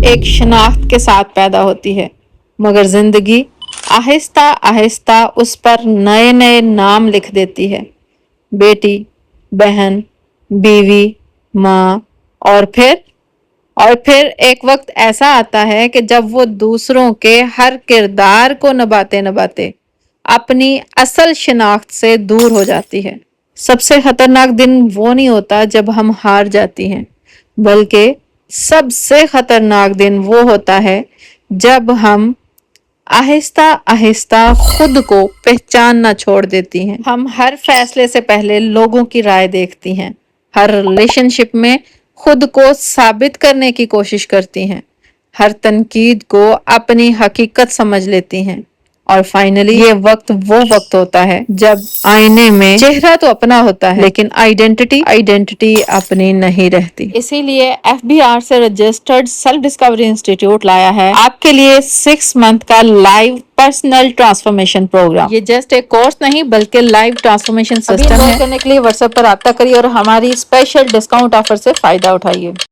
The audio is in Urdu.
ایک شناخت کے ساتھ پیدا ہوتی ہے، مگر زندگی آہستہ آہستہ اس پر نئے نئے نام لکھ دیتی ہے۔ بیٹی، بہن، بیوی، ماں، اور پھر ایک وقت ایسا آتا ہے کہ جب وہ دوسروں کے ہر کردار کو نبھاتے نبھاتے اپنی اصل شناخت سے دور ہو جاتی ہے۔ سب سے خطرناک دن وہ نہیں ہوتا جب ہم ہار جاتی ہیں، بلکہ سب سے خطرناک دن وہ ہوتا ہے جب ہم آہستہ آہستہ خود کو پہچاننا چھوڑ دیتی ہیں۔ ہم ہر فیصلے سے پہلے لوگوں کی رائے دیکھتی ہیں، ہر ریلیشن شپ میں خود کو ثابت کرنے کی کوشش کرتی ہیں، ہر تنقید کو اپنی حقیقت سمجھ لیتی ہیں، اور فائنلی یہ وہ وقت ہوتا ہے جب آئینے میں چہرہ تو اپنا ہوتا ہے لیکن آئیڈینٹی اپنی نہیں رہتی۔ اسی لیے FBR سے رجسٹرڈ سیلف ڈسکوری انسٹیٹیوٹ لایا ہے آپ کے لیے 6 منتھ کا لائیو پرسنل ٹرانسفارمیشن پروگرام۔ یہ جسٹ ایک کورس نہیں بلکہ لائیو ٹرانسفارمیشن سسٹم ہے۔ کرنے کے لیے واٹس ایپ پر رابطہ کریے اور ہماری اسپیشل ڈسکاؤنٹ آفر سے فائدہ اٹھائیے۔